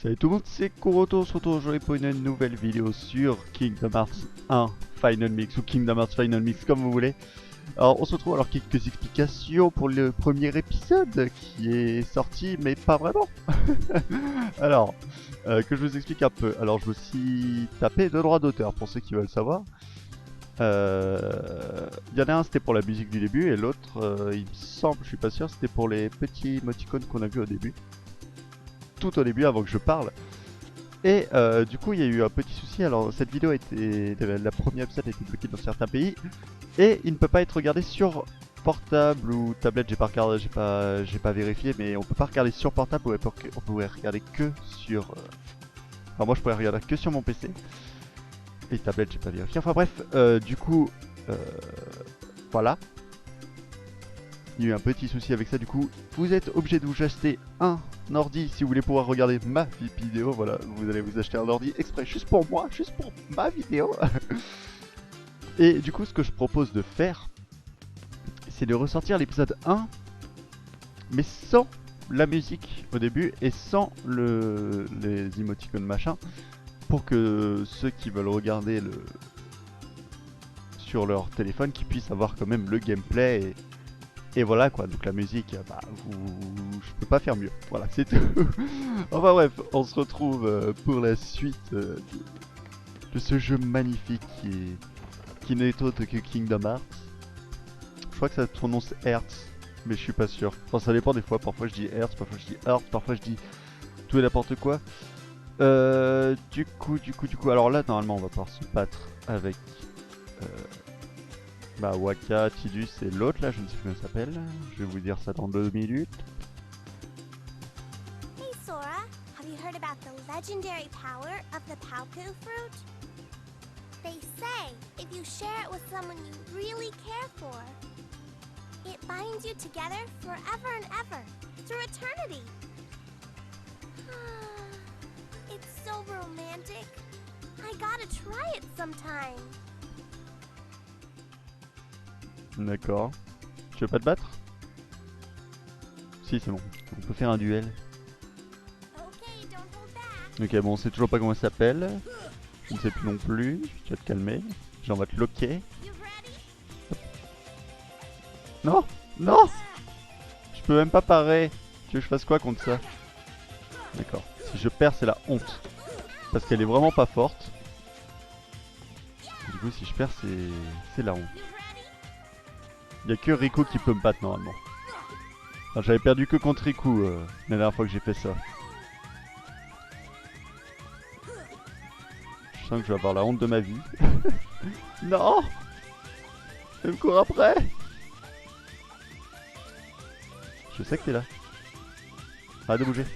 Salut tout le monde, c'est Kuroto, on se retrouve aujourd'hui pour une nouvelle vidéo sur Kingdom Hearts 1 Final Mix ou Kingdom Hearts Final Mix comme vous voulez. Alors on se retrouve alors quelques explications pour le premier épisode qui est sorti mais pas vraiment. Alors, que je vous explique un peu. Alors je me suis tapé de droits d'auteur pour ceux qui veulent savoir. Il y en a un c'était pour la musique du début et l'autre il me semble, je suis pas sûr, c'était pour les petits émoticônes qu'on a vu au début. Tout au début avant que je parle. Et du coup il y a eu un petit souci, alors cette vidéo était, la première épisode a été bloquée dans certains pays et il ne peut pas être regardé sur portable ou tablette, j'ai pas regardé, j'ai pas vérifié, mais on peut pas regarder sur portable, on pouvait regarder que sur... Enfin moi je pourrais regarder que sur mon PC. Et tablette j'ai pas vérifié, enfin bref, du coup, voilà. Il y a eu un petit souci avec ça, du coup, vous êtes obligé de vous acheter un ordi si vous voulez pouvoir regarder ma vidéo. Voilà, vous allez vous acheter un ordi exprès juste pour moi, juste pour ma vidéo. Et du coup, ce que je propose de faire, c'est de ressortir l'épisode 1, mais sans la musique au début et sans les émoticônes machin, pour que ceux qui veulent regarder sur leur téléphone, qui puissent avoir quand même le gameplay et voilà quoi, donc la musique, bah, je peux pas faire mieux. Voilà, c'est tout. Enfin bref, on se retrouve pour la suite de ce jeu magnifique qui n'est autre que Kingdom Hearts. Je crois que ça se prononce Hertz, mais je suis pas sûr. Enfin, ça dépend des fois, parfois je dis Hertz, parfois je dis Heart, parfois je dis tout et n'importe quoi. Du coup, alors là, normalement, on va pouvoir se battre avec... bah Wakka, Tidus et l'autre là, je ne sais plus comment ça s'appelle. Je vais vous dire ça dans 2 minutes. Hey Sora, have you heard about the legendary power of the Palpu fruit? They say if you share it with someone you really care for, it binds you together forever and ever, through eternity. It's so romantic. I gotta try it sometime. D'accord. Tu veux pas te battre? Si, c'est bon. On peut faire un duel. Okay, don't hold back. Ok, bon, on sait toujours pas comment ça s'appelle. Je ne sais plus non plus. Tu vas te calmer. Genre, on va te loquer. You ready? Non! Non! Je peux même pas parer. Tu veux que je fasse quoi contre ça? D'accord. Si je perds, c'est la honte. Parce qu'elle est vraiment pas forte. Du coup, si je perds, c'est la honte. Il y a que Riku qui peut me battre normalement. Enfin, j'avais perdu que contre Riku la dernière fois que j'ai fait ça. Je sens que je vais avoir la honte de ma vie. Non! Elle me court après! Je sais que t'es là. Arrête de bouger.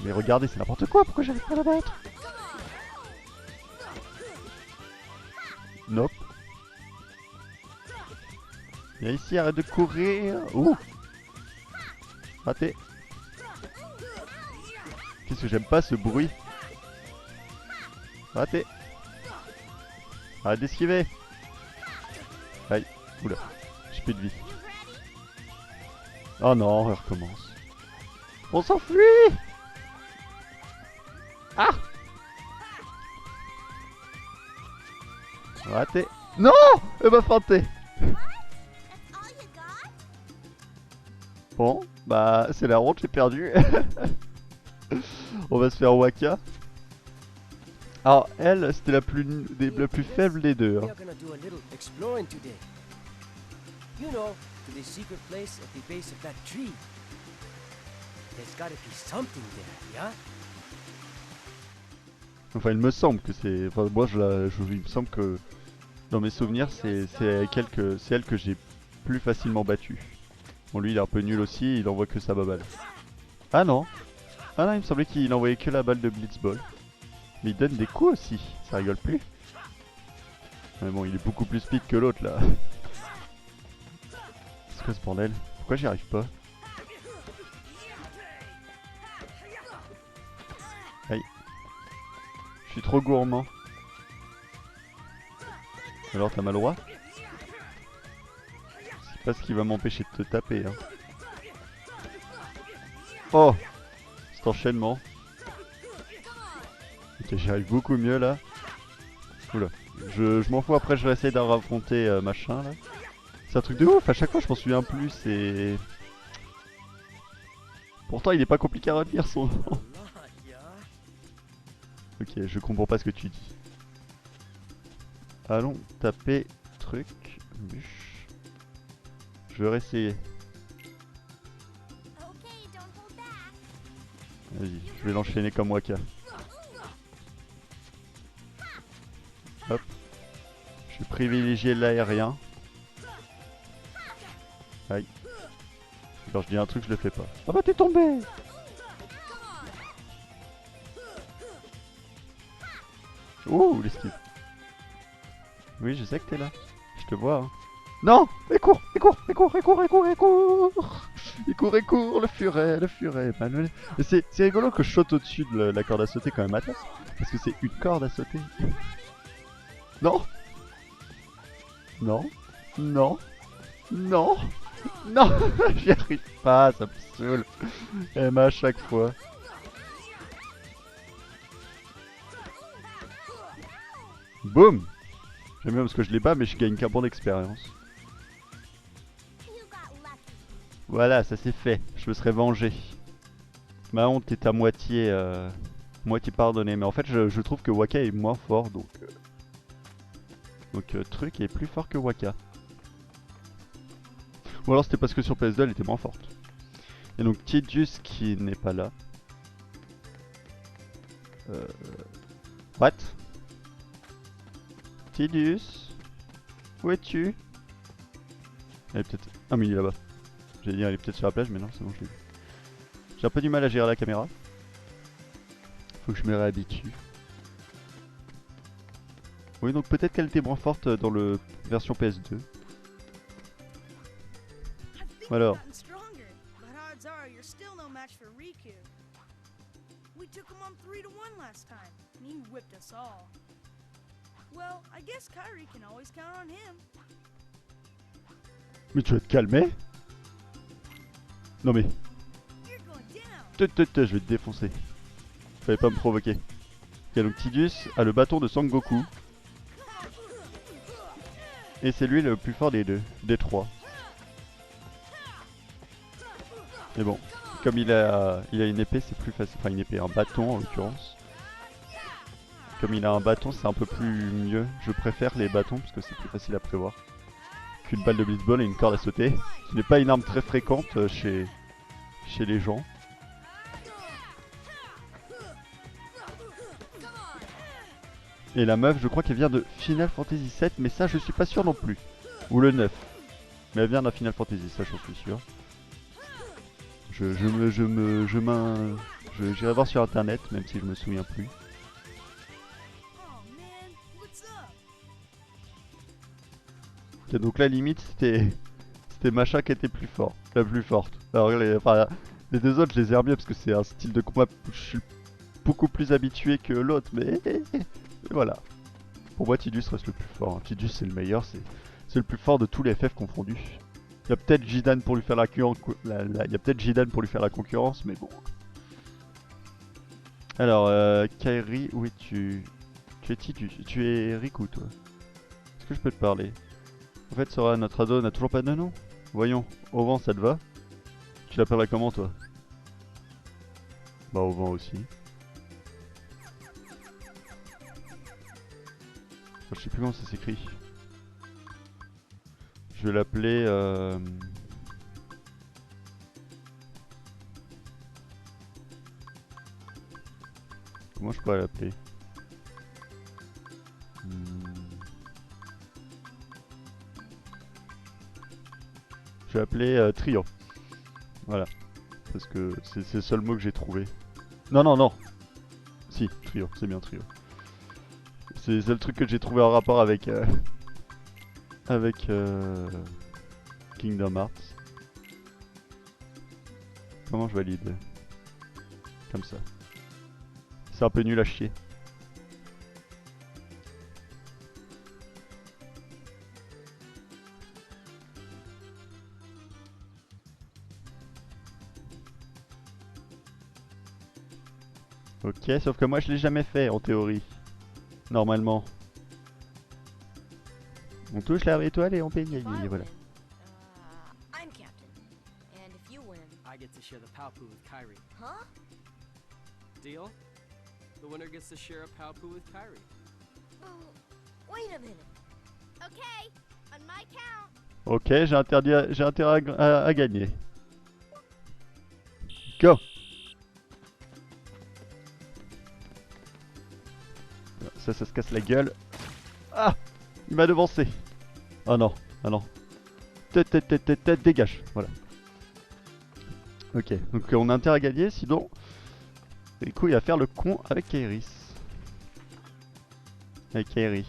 Mais regardez, c'est n'importe quoi, pourquoi j'arrive pas à la battre? Nope. Viens ici, arrête de courir. Ouh! Raté. Qu'est-ce que j'aime pas ce bruit? Raté. Arrête d'esquiver. Aïe. Oula. J'ai plus de vie. Oh non, on recommence. On s'enfuit! Ah! Raté. Non! Elle m'a feinté. That's all you got? Bon, bah c'est la honte, j'ai perdu. On va se faire Wakka. Alors elle, c'était la plus faible des deux. We Hein. are gonna do a little exploring today. You know, to the secret place at the base of that tree. There's gotta be something there, yeah? Enfin, il me semble que c'est... Enfin, moi, il me semble que dans mes souvenirs, c'est elle que j'ai plus facilement battu. Bon, lui, il est un peu nul aussi, il envoie que sa balle. Ah non! Ah non, il me semblait qu'il envoyait que la balle de Blitzball. Mais il donne des coups aussi, ça rigole plus. Mais bon, il est beaucoup plus speed que l'autre, là. C'est quoi ce bordel? Pourquoi j'y arrive pas? Aïe. Je suis trop gourmand. Alors t'as mal au droit? C'est pas ce qui va m'empêcher de te taper. Hein. Oh! Cet enchaînement. Ok, j'y arrive beaucoup mieux là. Oula. Je m'en fous, après je vais essayer d'en raffronter machin là. C'est un truc de ouf, à chaque fois je m'en souviens plus et... Pourtant il est pas compliqué à retenir son nom. Ok, je comprends pas ce que tu dis. Allons taper truc. Bûche. Je vais réessayer. Okay, don't hold back. Vas-y, je vais l'enchaîner comme Waka. Hop. Je vais privilégier l'aérien. Aïe. Quand je dis un truc, je le fais pas. Ah bah t'es tombé! Ouh, l'esquive. Oui, je sais que t'es là. Je te vois. Hein. Non! Il court! Il court! Il court! Il court! Il court! Il court! Il court! Il court! Le furet! Le furet! Manuel. C'est rigolo que je saute au-dessus de la corde à sauter quand même à tête. Parce que c'est une corde à sauter. Non! Non! Non! Non! Non! J'y arrive pas, ça me saoule. Elle m'a à chaque fois. Boum! J'aime bien parce que je les bats mais je gagne qu'un bon d'expérience. You got lucky. Voilà, ça c'est fait. Je me serais vengé. Ma honte est à moitié, moitié pardonnée. Mais en fait, je trouve que Waka est moins fort, donc... Truc est plus fort que Waka. Ou alors c'était parce que sur PS2 elle était moins forte. Et donc Tidus qui n'est pas là. What? Tidus? Où es-tu? Elle est peut-être... Ah mais il est là-bas. J'allais dire elle est peut-être sur la plage mais non c'est bon je l'ai vu. J'ai un peu du mal à gérer la caméra. Faut que je me réhabitue. Oui donc peut-être qu'elle était moins forte dans le version PS2. Alors. We took him on 3-1 last time, and he whipped us all. Well, I guess Kyrie can always count on him. Mais tu vas te calmer? Non mais... You're going down. Je vais te défoncer. Fallait pas me provoquer. Ok donc Tidus a le bâton de Sangoku. Et c'est lui le plus fort des deux, des trois. Mais bon, comme il a une épée, c'est plus facile. Enfin une épée, un bâton en l'occurrence. Comme il a un bâton, c'est un peu plus mieux. Je préfère les bâtons parce que c'est plus facile à prévoir qu'une balle de blitzball et une corde à sauter. Ce n'est pas une arme très fréquente chez les gens. Et la meuf, je crois qu'elle vient de Final Fantasy VII, mais ça je suis pas sûr non plus. Ou le 9. Mais elle vient d'un Final Fantasy, ça j'en suis sûr. J'irai voir sur internet, même si je me souviens plus. Oh man, what's up? Ok, donc la limite c'était Macha qui était plus fort, la plus forte. Alors les deux autres je les aime bien parce que c'est un style de combat où je suis beaucoup plus habitué que l'autre, mais voilà. Pour moi Tidus reste le plus fort. Hein. Tidus c'est le meilleur, c'est le plus fort de tous les FF confondus. Il y a peut-être Jidan pour lui faire la concurrence, mais bon. Alors, Kairi, où es-tu? Tu es Tidus, tu es Riku toi. Est-ce que je peux te parler? En fait, Sora, notre ado n'a toujours pas de nom. Voyons, au vent ça te va? Tu l'appellerais comment toi? Bah au vent aussi. Je sais plus comment ça s'écrit. Je vais l'appeler... Comment je pourrais l'appeler? Je vais l'appeler Trio. Voilà. Parce que c'est le seul mot que j'ai trouvé. Non, non, non. Si, Trio, c'est bien Trio. C'est le truc que j'ai trouvé en rapport avec... Kingdom Hearts. Comment je valide? Comme ça. C'est un peu nul à chier. Ok, sauf que moi je l'ai jamais fait en théorie. Normalement. On touche l'arbre étoile et on paye. If I Voilà. win, I'm captain. And if you win, I get to share the Palpu with Kyrie. huh? Deal? The winner gets to share a Palpu with Kyrie. Oh, wait a minute. Okay, on my count. Ok, j'ai intérêt à gagner. Go! Ça se casse la gueule. Ah! Il m'a devancé. Oh non, ah non. Dégage, voilà. Ok, donc on a intérêt à gagner, sinon... Du coup, il va faire le con avec Kairis. Avec Kairi.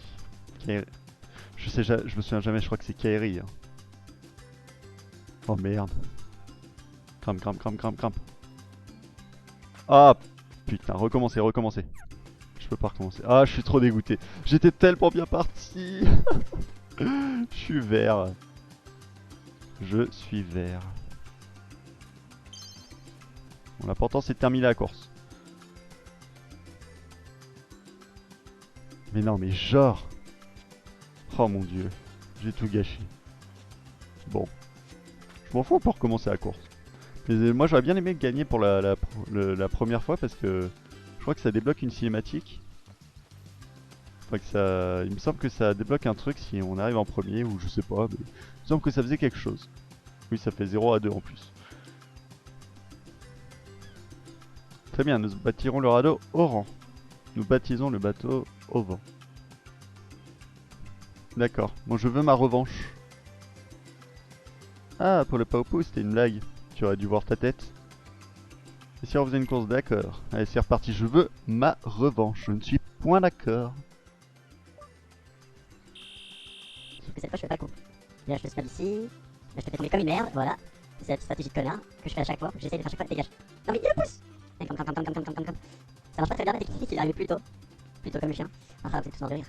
Je me souviens jamais, je crois que c'est Kairi. Hein. Oh merde. Crampe. Ah putain, recommencer. Je peux pas recommencer. Ah, je suis trop dégoûté. J'étais tellement bien parti. Je suis vert. Bon, l'important c'est de terminer la course. Mais non, mais genre. Oh mon dieu. J'ai tout gâché. Bon. Je m'en fous pour recommencer la course. Mais moi j'aurais bien aimé gagner pour la première fois parce que je crois que ça débloque une cinématique. Enfin que ça... Il me semble que ça débloque un truc si on arrive en premier ou je sais pas. Mais... Il me semble que ça faisait quelque chose. Oui, ça fait 0 à 2 en plus. Très bien, nous bâtirons le radeau au rang. Nous baptisons le bateau au vent. D'accord, bon je veux ma revanche. Ah, pour le Paupu, c'était une blague. Tu aurais dû voir ta tête. Et si on faisait une course, d'accord. Allez, c'est reparti, je veux ma revanche. Je ne suis point d'accord. Sauf que cette fois je fais pas le coup. Là je te snap ici, là je te fais tomber comme une merde, voilà. C'est cette stratégie de connard que je fais à chaque fois, j'essaie de faire chaque fois, dégage. Non mais il le pousse. Et comme. Ça marche pas très bien, mais il est arrivé plus tôt. Plus tôt comme le chien. Ah, vous êtes tous en rire.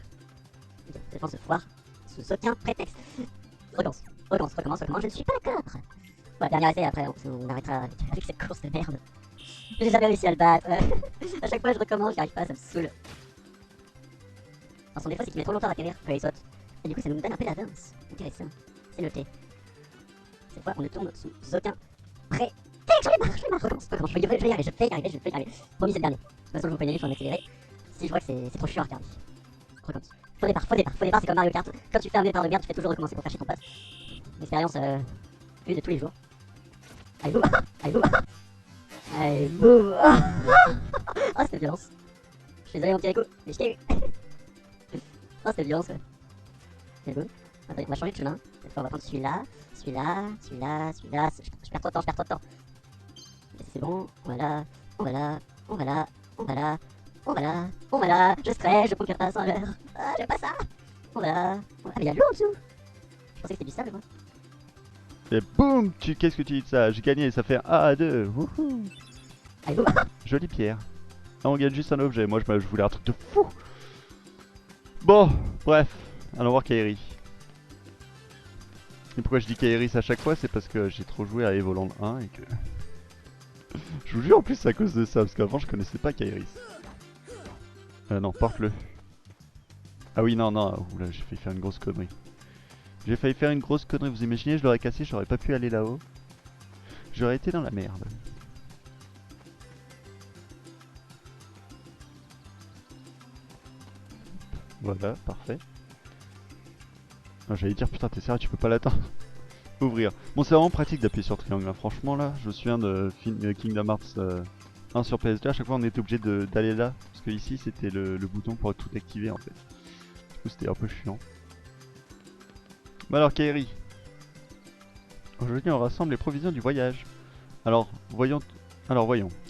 Ok, cette fois on se foire sous aucun prétexte. Recommence, je ne suis pas d'accord. Bon, dernier essai, après on arrêtera avec cette course de merde. J'ai jamais réussi à le battre. À chaque fois je recommence, j'y arrive pas, ça me saoule. Alors son défaut c'est qu'il met trop longtemps à atterrir, puis il saute. Et du coup ça nous donne un peu d'avance. Intéressant, c'est noté. Cette fois on ne tourne sous aucun prétexte. J'en ai marre, recommence, je vais y arriver. Promis c'est le dernier. De toute façon je vous peux y aller, je vais en accélérer. Si je vois que c'est trop chiant à regarder. Recommence. Faux départ, c'est comme Mario Kart. Quand tu fais un départ de merde, tu fais toujours recommencer pour faire chier ton pote. Expérience vue de tous les jours. Allez boum. Oh c'était violence. Je suis désolé mon petit Rico, mais je t'ai eu. Oh c'était violence ouais. C'est bon. Attendez, on va changer de chemin. Cette fois on va prendre celui-là. Je perds trop de temps. C'est bon, on va là, je stresse, je conquiers pas sans l'heure. Ah, j'aime pas ça. Ah, mais il y a de l'eau en dessous. Je pensais que c'était du sable, moi. Et boum, qu'est-ce que tu dis de ça? J'ai gagné, ça fait 1 à 2. Wouhou. Allez, boum. Jolie pierre. Ah, on gagne juste un objet, moi je voulais un truc de fou. Bon, bref, allons voir Kairi. Et pourquoi je dis Kairis à chaque fois, c'est parce que j'ai trop joué à Evoland 1 et que... Je vous jure en plus c'est à cause de ça, parce qu'avant je connaissais pas Kairis. Non, porte-le. Ah oui, non, oula, j'ai failli faire une grosse connerie. Vous imaginez, je l'aurais cassé, j'aurais pas pu aller là-haut. J'aurais été dans la merde. Voilà, parfait. Ah, j'allais dire, putain, t'es sérieux, tu peux pas l'atteindre. Ouvrir. Bon, c'est vraiment pratique d'appuyer sur triangle, hein. Franchement, là, je me souviens de Kingdom Hearts 1 sur PS2, à chaque fois on était obligé d'aller là. Parce que ici, c'était le bouton pour tout activer, en fait. Du coup, c'était un peu chiant. Bon alors, Kairi. Aujourd'hui, on rassemble les provisions du voyage. Alors, voyons.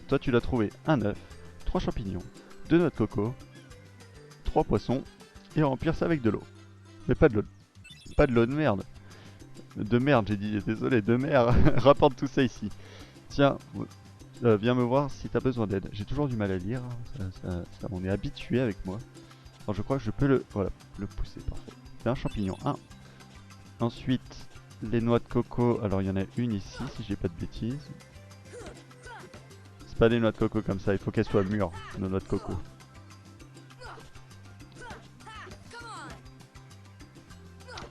Toi, tu l'as trouvé un œuf, 3 champignons, 2 noix de coco, 3 poissons, et remplir ça avec de l'eau. Mais pas de l'eau. Pas de l'eau de merde. De merde, j'ai dit, désolé, de merde. Rapporte tout ça ici. Tiens, viens me voir si t'as besoin d'aide. J'ai toujours du mal à lire. Ça, on est habitué avec moi. Alors je crois que je peux le pousser, parfait. C'est un champignon, 1. Ensuite, les noix de coco. Alors il y en a une ici, si j'ai pas de bêtises. C'est pas des noix de coco comme ça, il faut qu'elles soient mûres, nos noix de coco.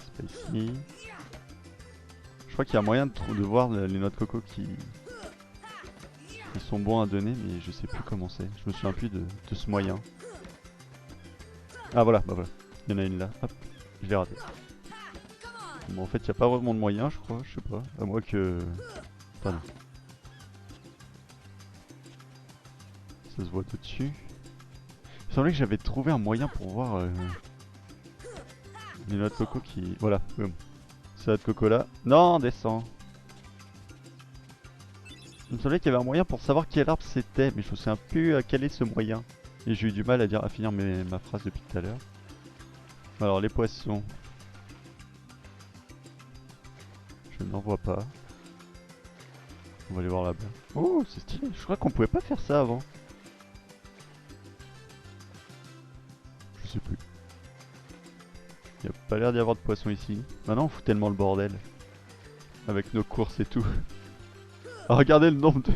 C'est pas ici. Je crois qu'il y a moyen de voir les noix de coco qui sont bons à donner, mais je sais plus comment c'est. Je me souviens plus de ce moyen. Ah voilà, bah voilà. Il y en a une là. Hop, je l'ai raté. Bon, en fait, il n'y a pas vraiment de moyen, je crois. Je sais pas. À moins que... Enfin, non. Ça se voit tout dessus. Il me semblait que j'avais trouvé un moyen pour voir les noix de coco qui... Voilà, boum. Ces noix de coco là. Non, descend. Il me semblait qu'il y avait un moyen pour savoir quel arbre c'était, mais je me souviens plus quel est ce moyen. Et j'ai eu du mal à finir ma phrase depuis tout à l'heure. Alors les poissons. Je n'en vois pas. On va aller voir là-bas. Oh, c'est stylé. Je crois qu'on pouvait pas faire ça avant. Je sais plus. Il n'y a pas l'air d'y avoir de poissons ici. Maintenant on fout tellement le bordel. Avec nos courses et tout. Ah, regardez le nombre de...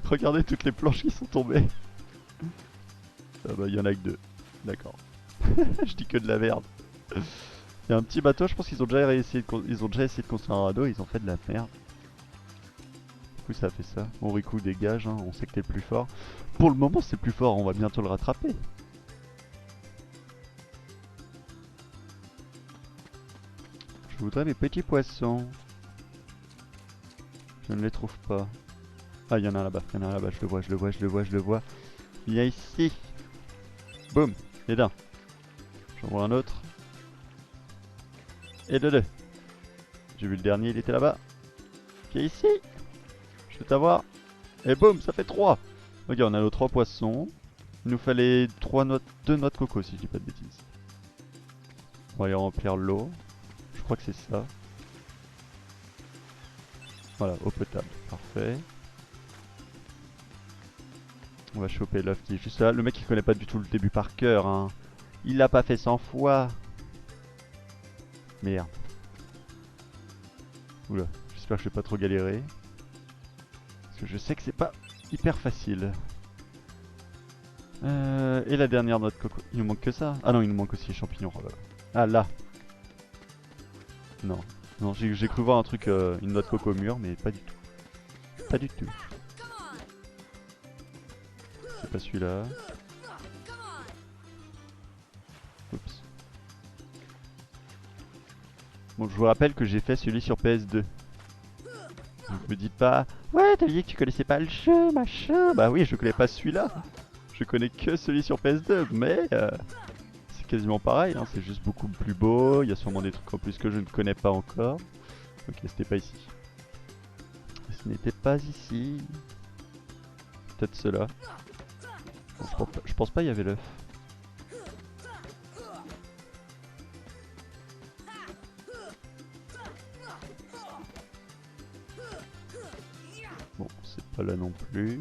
Regardez toutes les planches qui sont tombées. Ah bah il y en a que 2. D'accord. Je dis que de la merde. Il y a un petit bateau, je pense qu'ils ont déjà essayé de construire un radeau, ils ont fait de la merde. Du coup ça a fait ça. Bon Riku dégage, hein, on sait que t'es le plus fort. Pour le moment c'est le plus fort, on va bientôt le rattraper. Je voudrais mes petits poissons. Je ne les trouve pas. Ah il y en a un là-bas, je le vois. Il y a ici. Boum, et d'un. J'en vois un autre. Et de 2. J'ai vu le dernier, il était là-bas. Qui est ici. Je vais t'avoir. Et boum, ça fait 3. Regarde, on a nos 3 poissons. Il nous fallait 2 noix de coco si je dis pas de bêtises. On va aller remplir l'eau. Je crois que c'est ça. Voilà, eau potable. Parfait. On va choper l'œuf qui est juste là. Le mec il connaît pas du tout le début par cœur, hein. Il l'a pas fait 100 fois. Merde. Oula, j'espère que je vais pas trop galérer. Parce que je sais que c'est pas hyper facile. Et la dernière noix de coco. Il nous manque que ça. Ah non, il nous manque aussi les champignons. Oh là là. Ah là. Non. Non, j'ai cru voir un truc, une noix de coco mûre, mais pas du tout. Pas du tout. C'est pas celui-là. Oups. Bon, je vous rappelle que j'ai fait celui sur PS2. Donc me dites pas, ouais, t'as dit que tu connaissais pas le jeu, machin. Bah oui, je connais pas celui-là. Je connais que celui sur PS2, mais c'est quasiment pareil, hein. C'est juste beaucoup plus beau. Il y a sûrement des trucs en plus que je ne connais pas encore. Ok, c'était pas ici. Ce n'était pas ici. Peut-être cela. Bon, je pense pas il y avait l'œuf. Bon, c'est pas là non plus.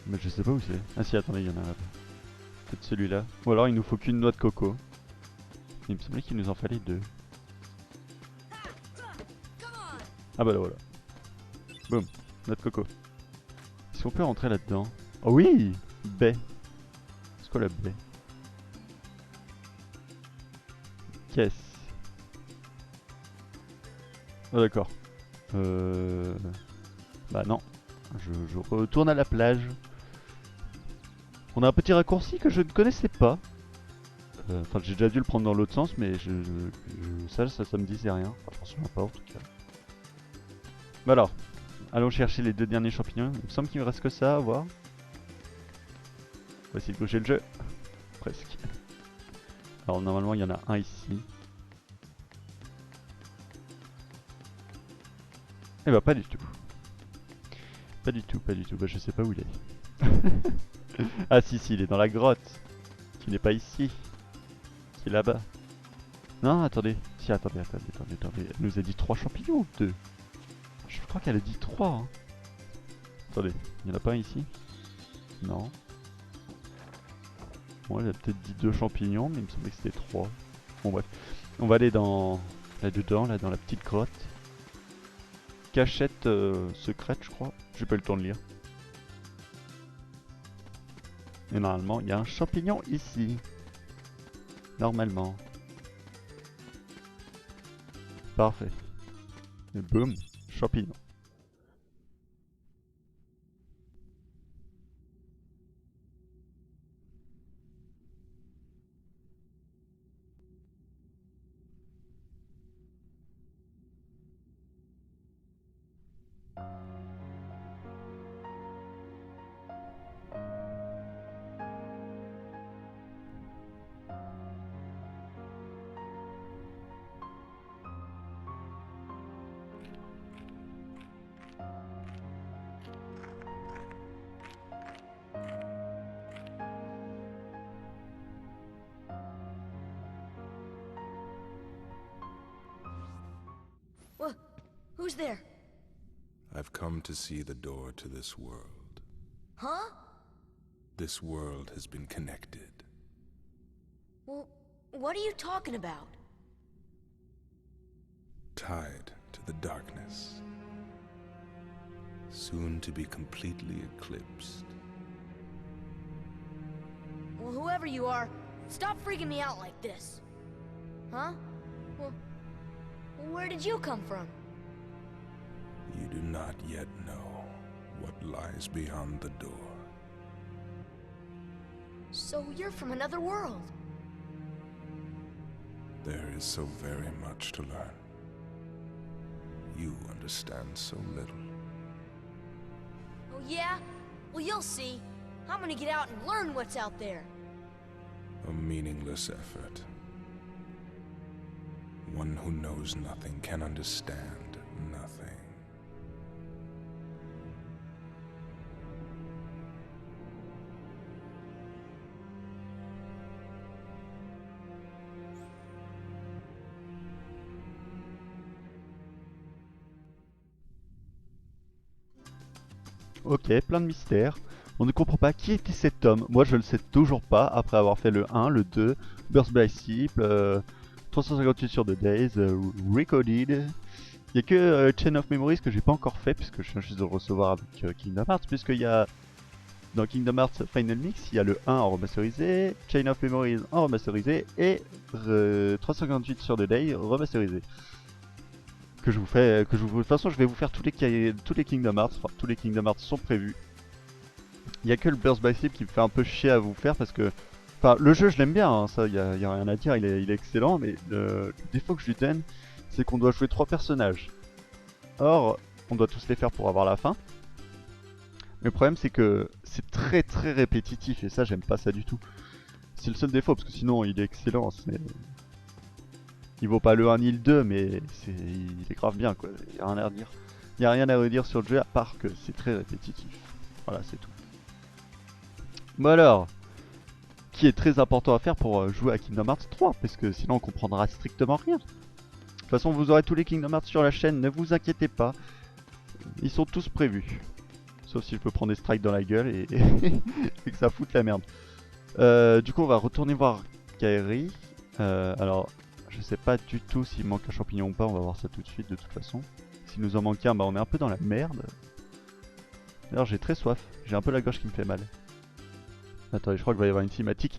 Mais je sais pas où c'est. Ah si, attendez, il y en a là. Peut-être celui-là. Ou alors il nous faut qu'une noix de coco. Il me semblait qu'il nous en fallait 2. Ah bah là voilà. Boum, noix de coco. Est-ce qu'on peut rentrer là-dedans? Oh oui, baie. C'est quoi la baie? Caisse. Oh d'accord. Bah non. Je retourne à la plage. On a un petit raccourci que je ne connaissais pas. Enfin, j'ai déjà dû le prendre dans l'autre sens, mais ça me disait rien. Enfin, je m'en souviens pas en tout cas. Bah alors, allons chercher les 2 derniers champignons. Il me semble qu'il me reste que ça à voir. On va essayer de gaucher le jeu. Presque. Alors normalement il y en a un ici. Eh bah pas du tout. Pas du tout. Bah je sais pas où il est. Ah si, il est dans la grotte. Qui n'est pas ici. Qui est là-bas. Non, attendez. Si, attendez. Elle nous a dit 3 champignons ou 2? Je crois qu'elle a dit 3. Hein. Attendez, il y en a pas un ici? Non. Bon, elle a peut-être dit 2 champignons, mais il me semblait que c'était 3. Bon bref. On va aller dans... là-dedans, là dans la petite grotte. cachette secrète, je crois. J'ai pas eu le temps de lire. Et normalement, il y a un champignon ici. Normalement. Parfait. Et boum, champignon. Who's there? I've come to see the door to this world. Huh? This world has been connected. Well, what are you talking about? Tied to the darkness. Soon to be completely eclipsed. Well, whoever you are, stop freaking me out like this. Huh? Well, where did you come from? You do not yet know what lies beyond the door. So you're from another world. There is so very much to learn. You understand so little. Oh yeah? Well, you'll see. I'm gonna get out and learn what's out there. A meaningless effort. One who knows nothing can understand nothing. Ok, plein de mystères. On ne comprend pas qui était cet homme. Moi, je ne le sais toujours pas après avoir fait le 1, le 2, Burst by Sleep, 358 sur The Days, Recoded. Il n'y a que Chain of Memories que j'ai pas encore fait, puisque je viens juste de le recevoir avec Kingdom Hearts, puisqu'il y a dans Kingdom Hearts Final Mix, il y a le 1 en remasterisé, Chain of Memories en remasterisé, et 358 sur The Day remasterisé. De toute façon, je vais vous faire tous les Kingdom Hearts, enfin tous les Kingdom Hearts sont prévus. Il y a que le Burst by Sleep qui me fait un peu chier à vous faire parce que, enfin, le jeu je l'aime bien, hein, ça y a rien à dire, il est excellent, mais le défaut que je lui donne, c'est qu'on doit jouer 3 personnages. Or, on doit tous les faire pour avoir la fin. Mais le problème c'est que c'est très répétitif et ça j'aime pas ça du tout. C'est le seul défaut parce que sinon il est excellent. Il vaut pas le 1 ni le 2 mais il est grave bien quoi. Il y a rien à redire. Il y a rien à redire sur le jeu à part que c'est très répétitif. Voilà, c'est tout. Bon alors, qui est très important à faire pour jouer à Kingdom Hearts 3 parce que sinon on comprendra strictement rien. De toute façon vous aurez tous les Kingdom Hearts sur la chaîne, ne vous inquiétez pas. Ils sont tous prévus. Sauf si je peux prendre des strikes dans la gueule et que ça foute la merde. Du coup on va retourner voir Kairi. Alors je sais pas du tout s'il manque un champignon ou pas, on va voir ça tout de suite de toute façon. S'il nous en manque un, bah on est un peu dans la merde. D'ailleurs j'ai très soif, j'ai un peu la gorge qui me fait mal. Attendez, je crois qu'il va y avoir une cinématique.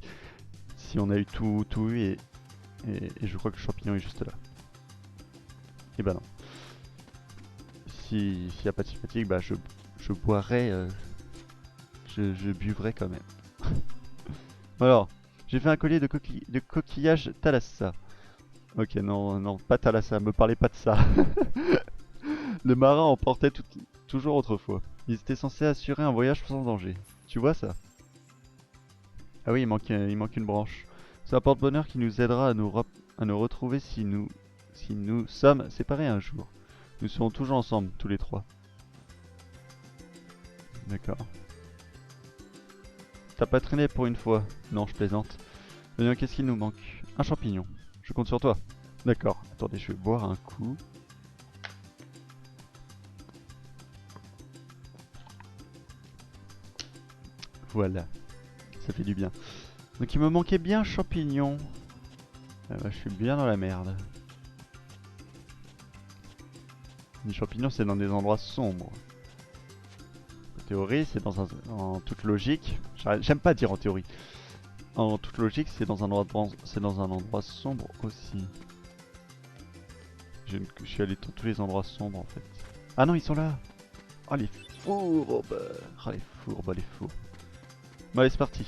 Si on a eu tout eu et je crois que le champignon est juste là. Et bah non. S'il n'y a pas de cinématique, bah je boirai, je buvrai quand même. Alors, j'ai fait un collier de coquillage Thalassa. Ok, non, pas Thalassa, me parlez pas de ça. Le marin en portait toujours autrefois. Ils étaient censés assurer un voyage sans danger. Tu vois ça? Ah oui, il manque une branche. C'est un porte-bonheur qui nous aidera à nous retrouver si nous sommes séparés un jour. Nous serons toujours ensemble, tous les 3. D'accord. T'as pas traîné pour une fois? Non, je plaisante. Voyons, qu'est-ce qu'il nous manque? Un champignon. Je compte sur toi. D'accord. Attendez, je vais boire un coup. Voilà. Ça fait du bien. Donc il me manquait bien un champignon. Ah bah, je suis bien dans la merde. Les champignons, c'est dans des endroits sombres. En théorie, c'est dans un... En toute logique... J'aime pas dire en théorie. En toute logique, c'est dans un endroit sombre aussi. Je suis allé dans tous les endroits sombres en fait. Ah non, ils sont là. Oh les fourbes. Oh les fourbes, les fourbes. Bon allez, c'est parti.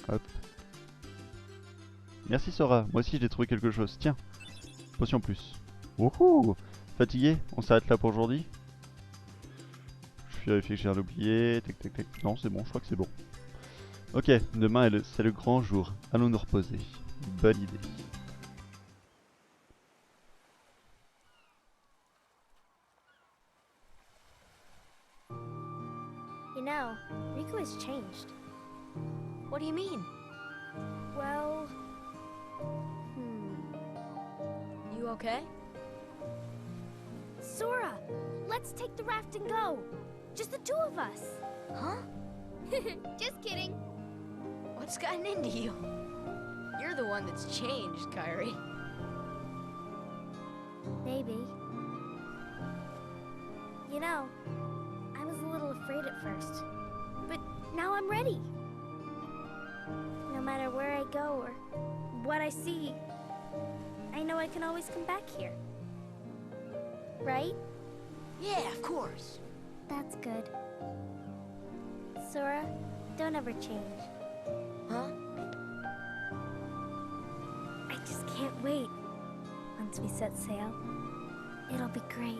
Hop. Merci Sora, moi aussi j'ai trouvé quelque chose. Tiens, potion plus. Wouhou. Fatigué? On s'arrête là pour aujourd'hui. Je vérifie que j'ai rien oublié. Tac tac tac. Non, c'est bon, je crois que c'est bon. Ok, demain c'est le grand jour. Allons nous reposer. Bonne idée. You know, Riku has changed. What do you mean? Well... You okay? Sora, let's take the raft and go. Just the two of us. Huh? Just kidding. What's gotten into you? You're the one that's changed, Kairi. Maybe. You know, I was a little afraid at first, but now I'm ready. No matter where I go or what I see, I know I can always come back here. Right? Yeah, of course. That's good. Sora, don't ever change. Huh? I just can't wait. Once we set sail, it'll be great.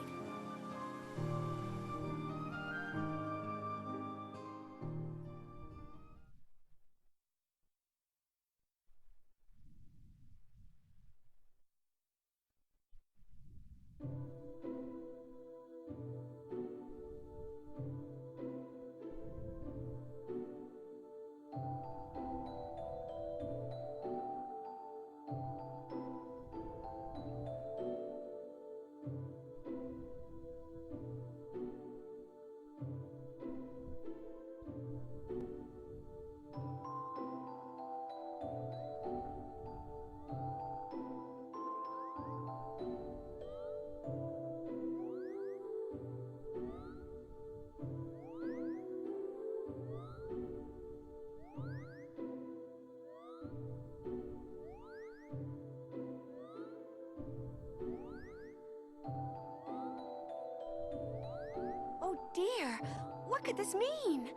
Oh dear, what could this mean?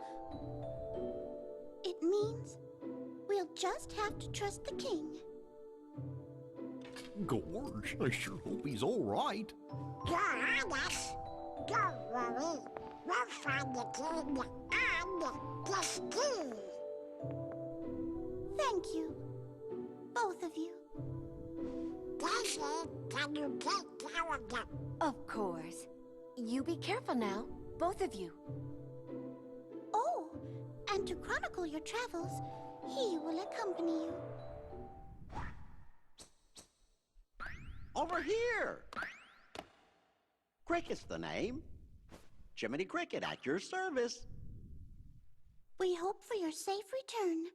It means we'll just have to trust the king. Gorge, I sure hope he's all right. You're on us. Don't worry. We'll find the king and the ski. Thank you. Both of you. Daisy, can you take care of them? Of course. You be careful now, both of you. Oh, and to chronicle your travels, he will accompany you. Over here! Cricket's the name. Jiminy Cricket at your service. We hope for your safe return.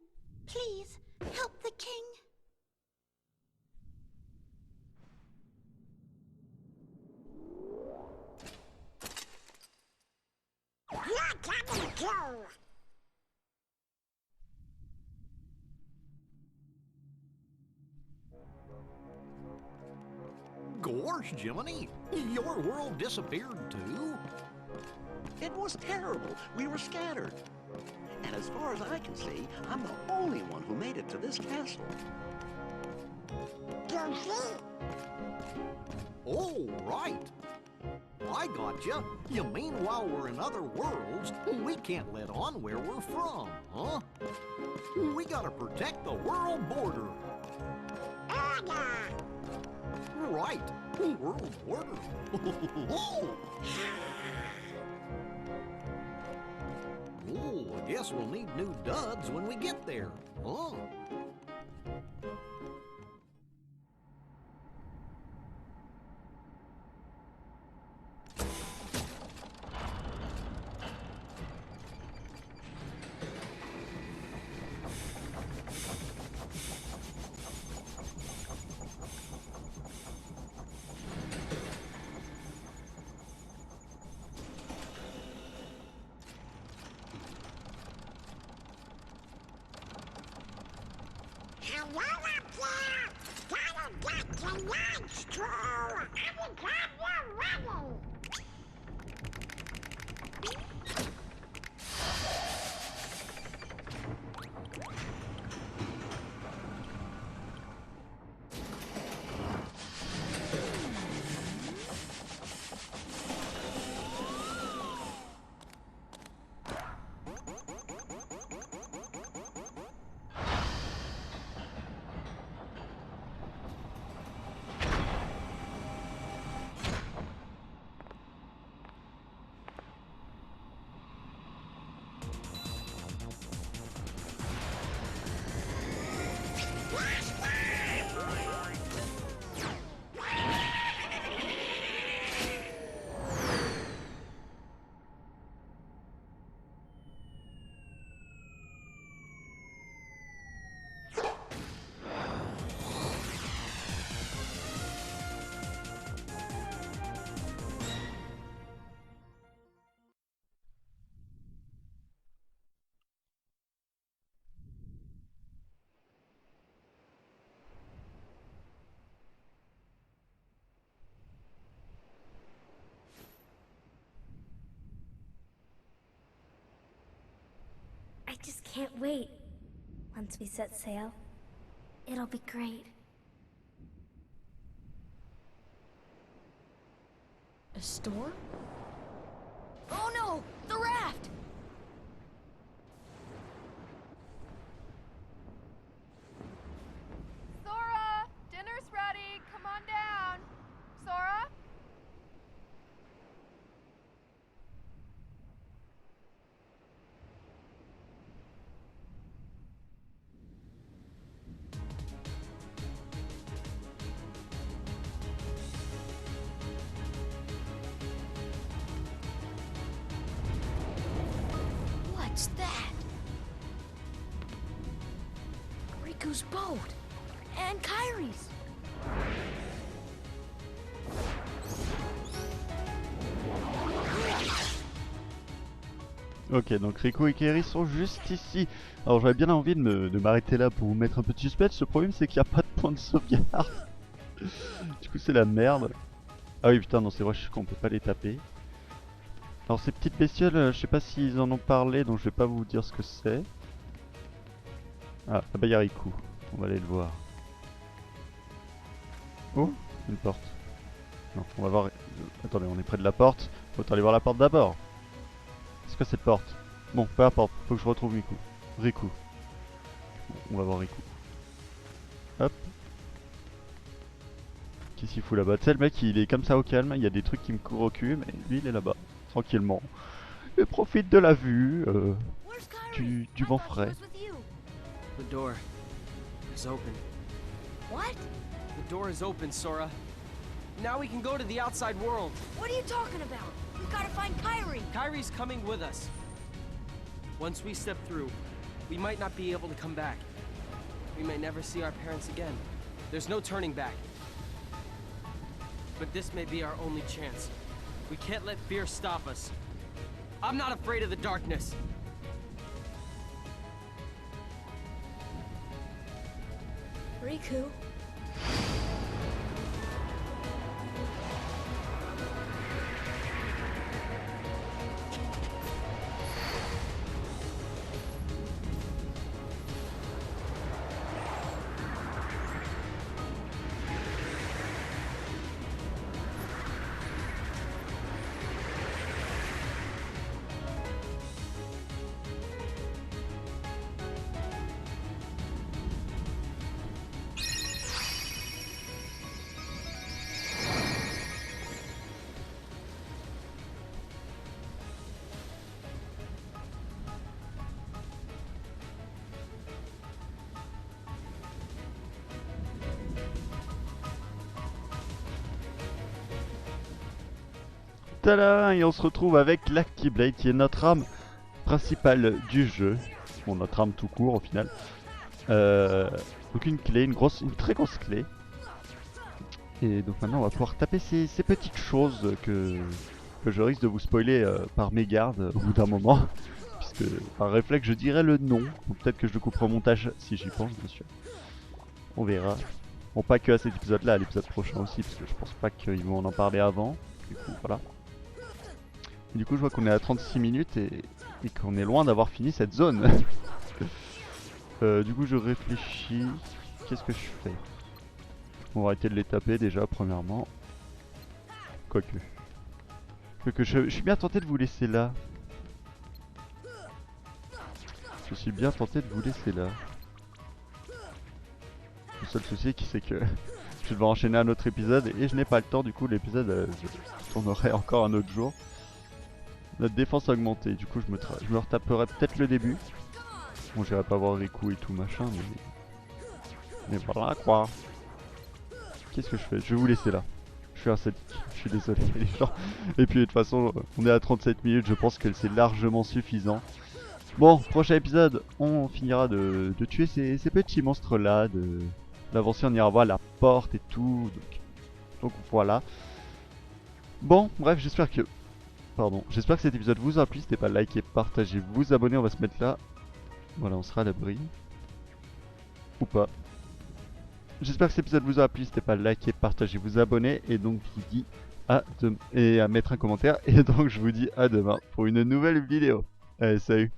Please, help the king. You're coming too. Gorge, Jiminy, your world disappeared too? It was terrible. We were scattered. And as far as I can see, I'm the only one who made it to this castle. Goofy. Oh, right. I gotcha. You mean while we're in other worlds, we can't let on where we're from, huh? We gotta protect the world border. Order. Right, world border. Oh, I guess we'll need new duds when we get there, huh? I just can't wait. Once we set sail, it'll be great. A storm? Oh no! The raft! Sora! Dinner's ready! Come on down! Sora? What's that? Riku's boat! And Kairi's! Ok, donc Riku et Kairi sont juste ici. Alors j'avais bien envie de m'arrêter là pour vous mettre un peu de suspense. Le problème c'est qu'il n'y a pas de point de sauvegarde. Du coup c'est la merde. Ah oui putain non c'est vrai qu'on peut pas les taper. Alors ces petites bestioles, je sais pas s'ils en ont parlé donc je vais pas vous dire ce que c'est. Ah là-bas il y a Riku, on va aller le voir. Oh, une porte. Non, on va voir... Attendez, on est près de la porte. Faut aller voir la porte d'abord. C'est quoi cette porte? Bon, peu importe, faut que je retrouve Riku. Bon, on va voir Riku. Hop. Qu'est-ce qu'il fout là-bas? Tu sais, le mec il est comme ça au calme, il y a des trucs qui me courent au cul, mais lui il est là-bas, tranquillement. Il profite de la vue, du vent frais. The door is open. What? The door is open, Sora. Now we can go to the outside world. What are you talking about? We gotta find Kairi! Kairi's coming with us. Once we step through, we might not be able to come back. We may never see our parents again. There's no turning back. But this may be our only chance. We can't let fear stop us. I'm not afraid of the darkness. Riku? Tada! Et on se retrouve avec la Keyblade qui est notre arme principale du jeu. Bon, notre arme tout court au final. Donc une clé, une très grosse clé. Et donc maintenant on va pouvoir taper ces petites choses que je risque de vous spoiler par mégarde au bout d'un moment. Puisque par réflexe je dirais le nom. Ou peut-être que je le couperai au montage si j'y pense bien sûr. On verra. Bon, pas que à cet épisode là, à l'épisode prochain aussi, parce que je pense pas qu'ils vont en parler avant. Du coup, voilà. Et du coup, je vois qu'on est à 36 minutes et qu'on est loin d'avoir fini cette zone. Du coup, je réfléchis. Qu'est-ce que je fais? On va arrêter de les taper déjà, premièrement. Quoique. Je suis bien tenté de vous laisser là. Je suis bien tenté de vous laisser là. Le seul souci c'est que je vais devoir enchaîner un autre épisode et je n'ai pas le temps. Du coup, l'épisode, je tournerai encore un autre jour. Notre défense a augmenté. Du coup, je me retaperai peut-être le début. Bon, j'irai pas voir Riku et tout machin, mais voilà quoi. Qu'est-ce que je fais? Je vais vous laisser là. Je suis un sadique, je suis désolé les gens. Et puis de toute façon, on est à 37 minutes, je pense que c'est largement suffisant. Bon, prochain épisode, on finira de tuer ces petits monstres là, d'avancer, on ira voir la porte et tout. Donc voilà. Bon, bref, j'espère que cet épisode vous a plu. N'hésitez pas à liker, partager, vous abonner, on va se mettre là. Voilà, on sera à l'abri. Ou pas. J'espère que cet épisode vous a plu. N'hésitez pas à liker, partager, vous abonner. Et donc, je vous dis à demain. Et à mettre un commentaire. Et donc, je vous dis à demain pour une nouvelle vidéo. Allez, salut.